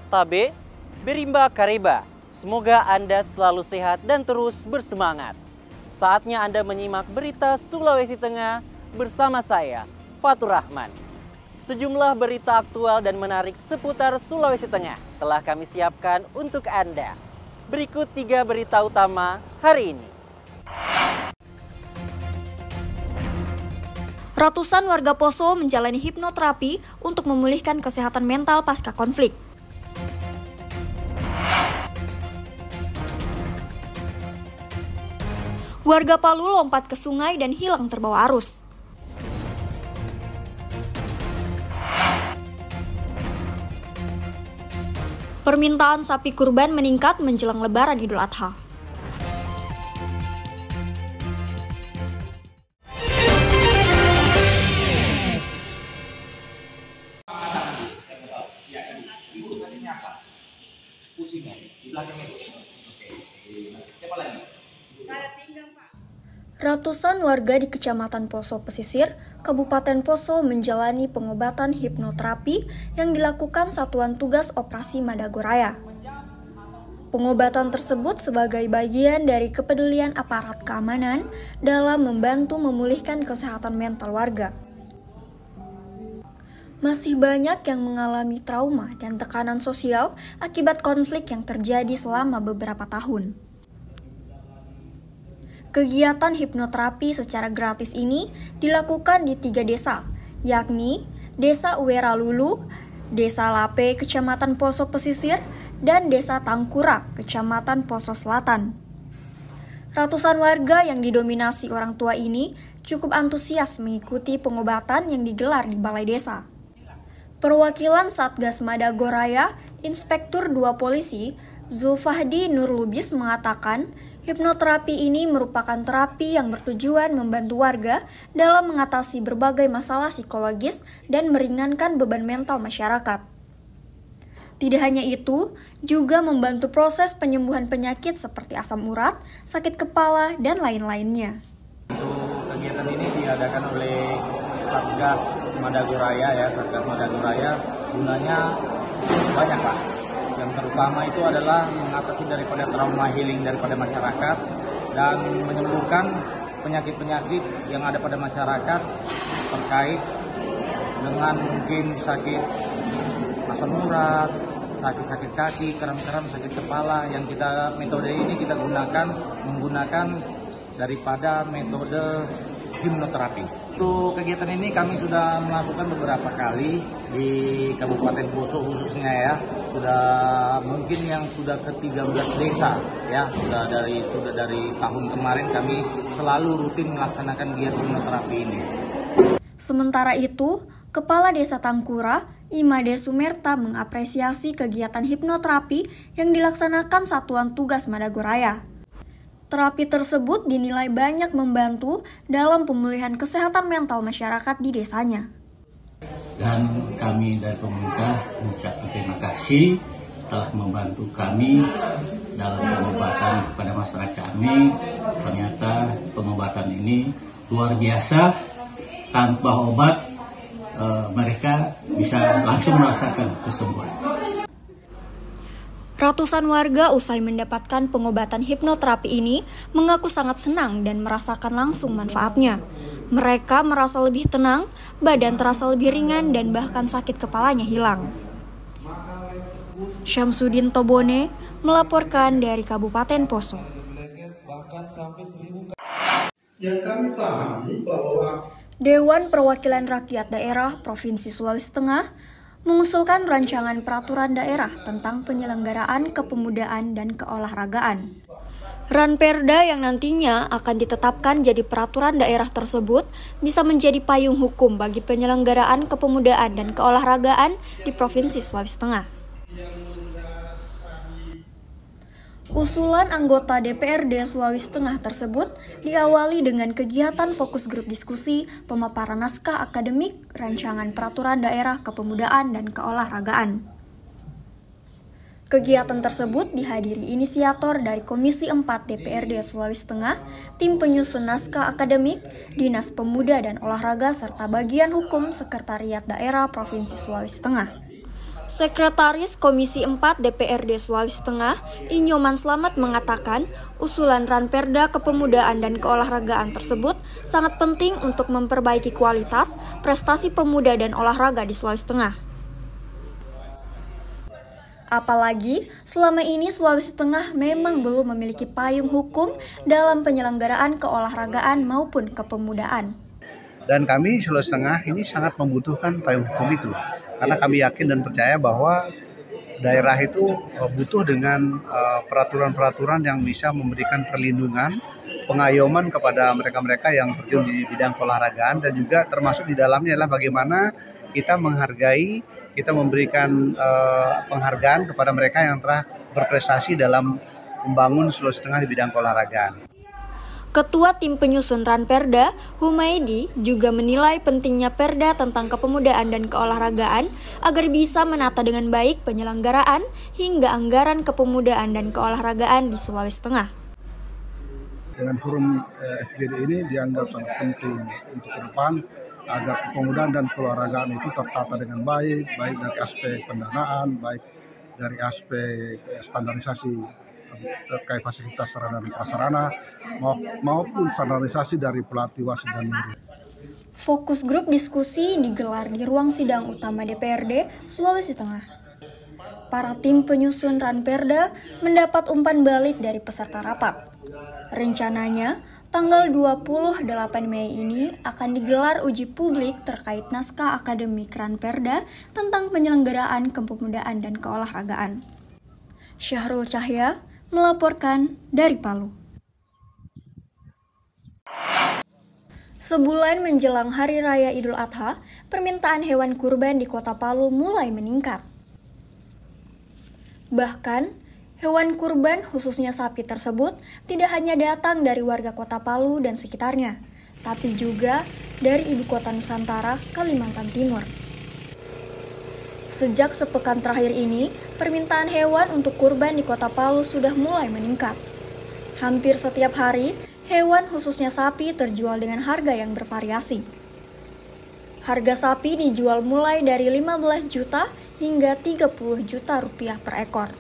Tabe, Berimba Kariba. Semoga Anda selalu sehat dan terus bersemangat. Saatnya Anda menyimak berita Sulawesi Tengah bersama saya, Fatur Rahman. Sejumlah berita aktual dan menarik seputar Sulawesi Tengah telah kami siapkan untuk Anda. Berikut 3 berita utama hari ini. Ratusan warga Poso menjalani hipnoterapi untuk memulihkan kesehatan mental pasca konflik. Warga Palu lompat ke sungai dan hilang terbawa arus. Permintaan sapi kurban meningkat menjelang Lebaran Idul Adha. Ratusan warga di Kecamatan Poso Pesisir, Kabupaten Poso menjalani pengobatan hipnoterapi yang dilakukan Satuan Tugas Operasi Madagoraya. Pengobatan tersebut sebagai bagian dari kepedulian aparat keamanan dalam membantu memulihkan kesehatan mental warga. Masih banyak yang mengalami trauma dan tekanan sosial akibat konflik yang terjadi selama beberapa tahun. Kegiatan hipnoterapi secara gratis ini dilakukan di 3 desa, yakni Desa Ueralulu, Desa Lape, Kecamatan Poso Pesisir, dan Desa Tangkurak, Kecamatan Poso Selatan. Ratusan warga yang didominasi orang tua ini cukup antusias mengikuti pengobatan yang digelar di Balai Desa. Perwakilan Satgas Madagoraya, Inspektur 2 Polisi, Zulfahdi Nur Lubis mengatakan, hipnoterapi ini merupakan terapi yang bertujuan membantu warga dalam mengatasi berbagai masalah psikologis dan meringankan beban mental masyarakat. Tidak hanya itu, juga membantu proses penyembuhan penyakit seperti asam urat, sakit kepala, dan lain-lainnya. Kegiatan ini diadakan oleh Satgas Madagoraya Satgas Madagoraya gunanya banyak Pak. Yang terutama itu adalah mengatasi daripada trauma healing daripada masyarakat dan menyembuhkan penyakit-penyakit yang ada pada masyarakat terkait dengan mungkin sakit asam urat, sakit kaki, kram-kram, sakit kepala. Yang metode ini kita menggunakan daripada metode hipnoterapi. Untuk kegiatan ini kami sudah melakukan beberapa kali di Kabupaten Poso khususnya ya. Sudah mungkin yang sudah ke 13 desa ya. Sudah dari tahun kemarin kami selalu rutin melaksanakan giat hipnoterapi ini. Sementara itu, Kepala Desa Tangkura, Imade Sumerta mengapresiasi kegiatan hipnoterapi yang dilaksanakan Satuan Tugas Madagoraya. Terapi tersebut dinilai banyak membantu dalam pemulihan kesehatan mental masyarakat di desanya. Dan kami dari pemerintah mengucapkan terima kasih telah membantu kami dalam pengobatan kepada masyarakat kami. Ternyata pengobatan ini luar biasa, tanpa obat mereka bisa langsung merasakan kesembuhan. Ratusan warga usai mendapatkan pengobatan hipnoterapi ini mengaku sangat senang dan merasakan langsung manfaatnya. Mereka merasa lebih tenang, badan terasa lebih ringan, dan bahkan sakit kepalanya hilang. Syamsuddin Tobone melaporkan dari Kabupaten Poso. Dewan Perwakilan Rakyat Daerah Provinsi Sulawesi Tengah mengusulkan rancangan peraturan daerah tentang penyelenggaraan kepemudaan dan keolahragaan. Ranperda yang nantinya akan ditetapkan jadi peraturan daerah tersebut bisa menjadi payung hukum bagi penyelenggaraan kepemudaan dan keolahragaan di Provinsi Sulawesi Tengah. Usulan anggota DPRD Sulawesi Tengah tersebut diawali dengan kegiatan fokus grup diskusi pemaparan naskah akademik rancangan peraturan daerah kepemudaan dan keolahragaan. Kegiatan tersebut dihadiri inisiator dari Komisi 4 DPRD Sulawesi Tengah, tim penyusun naskah akademik, Dinas Pemuda dan Olahraga serta bagian hukum Sekretariat Daerah Provinsi Sulawesi Tengah. Sekretaris Komisi 4 DPRD Sulawesi Tengah, Inyoman Slamet mengatakan, usulan Ranperda Kepemudaan dan Keolahragaan tersebut sangat penting untuk memperbaiki kualitas prestasi pemuda dan olahraga di Sulawesi Tengah. Apalagi, selama ini Sulawesi Tengah memang belum memiliki payung hukum dalam penyelenggaraan keolahragaan maupun kepemudaan. Dan kami Sulawesi Tengah ini sangat membutuhkan payung hukum itu. Karena kami yakin dan percaya bahwa daerah itu butuh dengan peraturan-peraturan yang bisa memberikan perlindungan, pengayoman kepada mereka-mereka yang terjun di bidang keolahragaan, dan juga termasuk di dalamnya adalah bagaimana kita menghargai, kita memberikan penghargaan kepada mereka yang telah berprestasi dalam membangun Sulawesi Tengah di bidang keolahragaan. Ketua Tim Penyusun Ranperda, Humaydi, juga menilai pentingnya perda tentang kepemudaan dan keolahragaan agar bisa menata dengan baik penyelenggaraan hingga anggaran kepemudaan dan keolahragaan di Sulawesi Tengah. Dengan forum FGD ini dianggap sangat penting untuk ke depan agar kepemudaan dan keolahragaan itu tertata dengan baik dari aspek pendanaan, baik dari aspek standarisasi terkait fasilitas sarana dan prasarana maupun standarisasi dari pelatih, wasit, dan murid. Fokus grup diskusi digelar di ruang sidang utama DPRD Sulawesi Tengah. Para tim penyusun Ranperda mendapat umpan balik dari peserta rapat. Rencananya, tanggal 28 Mei ini akan digelar uji publik terkait naskah akademik Ranperda tentang penyelenggaraan kepemudaan dan keolahragaan. Syahrul Cahya melaporkan dari Palu. Sebulan menjelang Hari Raya Idul Adha, permintaan hewan kurban di Kota Palu mulai meningkat. Bahkan, hewan kurban khususnya sapi tersebut tidak hanya datang dari warga Kota Palu dan sekitarnya, tapi juga dari ibu kota Nusantara, Kalimantan Timur. Sejak sepekan terakhir ini, permintaan hewan untuk kurban di Kota Palu sudah mulai meningkat. Hampir setiap hari, hewan khususnya sapi terjual dengan harga yang bervariasi. Harga sapi dijual mulai dari 15 juta hingga 30 juta rupiah per ekor.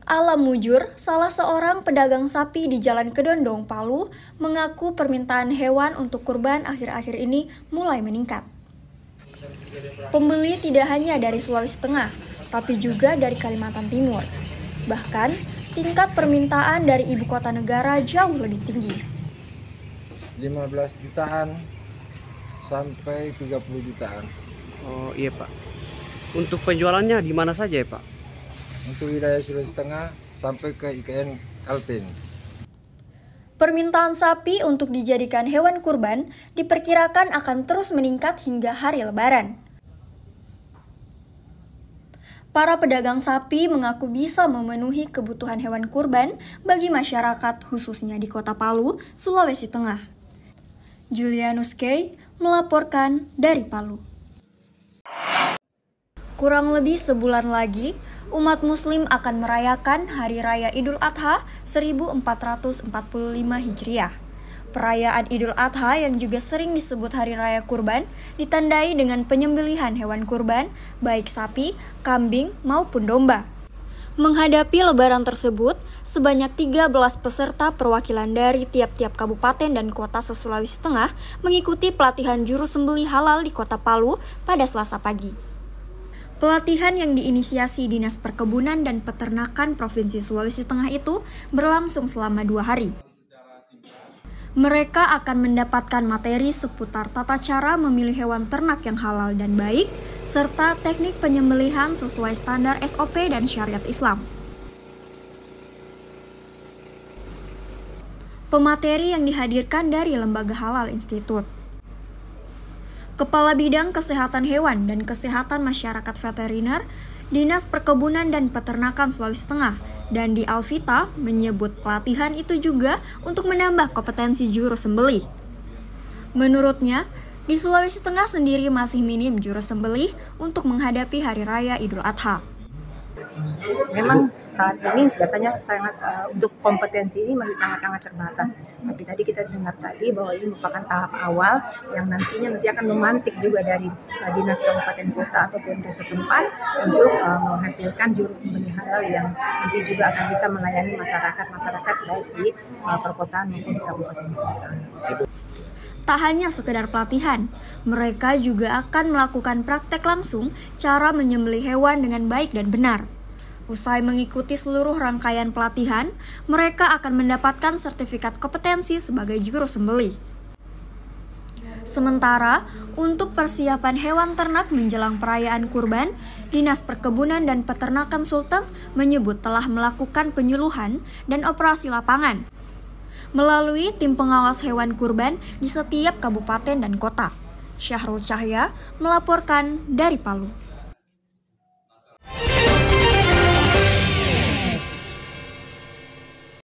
Alam Mujur, salah seorang pedagang sapi di Jalan Kedondong, Palu, mengaku permintaan hewan untuk kurban akhir-akhir ini mulai meningkat. Pembeli tidak hanya dari Sulawesi Tengah, tapi juga dari Kalimantan Timur. Bahkan, tingkat permintaan dari ibu kota negara jauh lebih tinggi. 15 jutaan sampai 30 jutaan. Oh iya Pak. Untuk penjualannya di mana saja ya Pak? Untuk wilayah Sulawesi Tengah sampai ke IKN Kaltim. Permintaan sapi untuk dijadikan hewan kurban diperkirakan akan terus meningkat hingga hari Lebaran. Para pedagang sapi mengaku bisa memenuhi kebutuhan hewan kurban bagi masyarakat khususnya di Kota Palu, Sulawesi Tengah. Julianus Kay melaporkan dari Palu. Kurang lebih sebulan lagi, umat Muslim akan merayakan Hari Raya Idul Adha 1445 Hijriah. Perayaan Idul Adha yang juga sering disebut Hari Raya Kurban ditandai dengan penyembelihan hewan kurban, baik sapi, kambing, maupun domba. Menghadapi lebaran tersebut, sebanyak 13 peserta perwakilan dari tiap-tiap kabupaten dan kota se-Sulawesi Tengah mengikuti pelatihan juru sembelih halal di Kota Palu pada Selasa pagi. Pelatihan yang diinisiasi Dinas Perkebunan dan Peternakan Provinsi Sulawesi Tengah itu berlangsung selama 2 hari. Mereka akan mendapatkan materi seputar tata cara memilih hewan ternak yang halal dan baik, serta teknik penyembelihan sesuai standar SOP dan syariat Islam. Pemateri yang dihadirkan dari Lembaga Halal Institute. Kepala Bidang Kesehatan Hewan dan Kesehatan Masyarakat Veteriner, Dinas Perkebunan dan Peternakan Sulawesi Tengah, Dandi Alvita menyebut pelatihan itu juga untuk menambah kompetensi juru sembelih. Menurutnya, di Sulawesi Tengah sendiri masih minim juru sembelih untuk menghadapi Hari Raya Idul Adha. memang saat ini datanya sangat untuk kompetensi ini masih sangat-sangat terbatas. Tapi tadi kita dengar tadi bahwa ini merupakan tahap awal yang nanti akan memantik juga dari dinas kabupaten kota ataupun desa setempat untuk menghasilkan juru sembelih halal yang nanti juga akan bisa melayani masyarakat baik di perkotaan maupun di kabupaten kota. Tak hanya sekedar pelatihan, mereka juga akan melakukan praktek langsung cara menyembelih hewan dengan baik dan benar. Usai mengikuti seluruh rangkaian pelatihan, mereka akan mendapatkan sertifikat kompetensi sebagai juru sembelih. Sementara, untuk persiapan hewan ternak menjelang perayaan Kurban, Dinas Perkebunan dan Peternakan Sulteng menyebut telah melakukan penyuluhan dan operasi lapangan melalui tim pengawas hewan kurban di setiap kabupaten dan kota. Syahrul Cahya melaporkan dari Palu.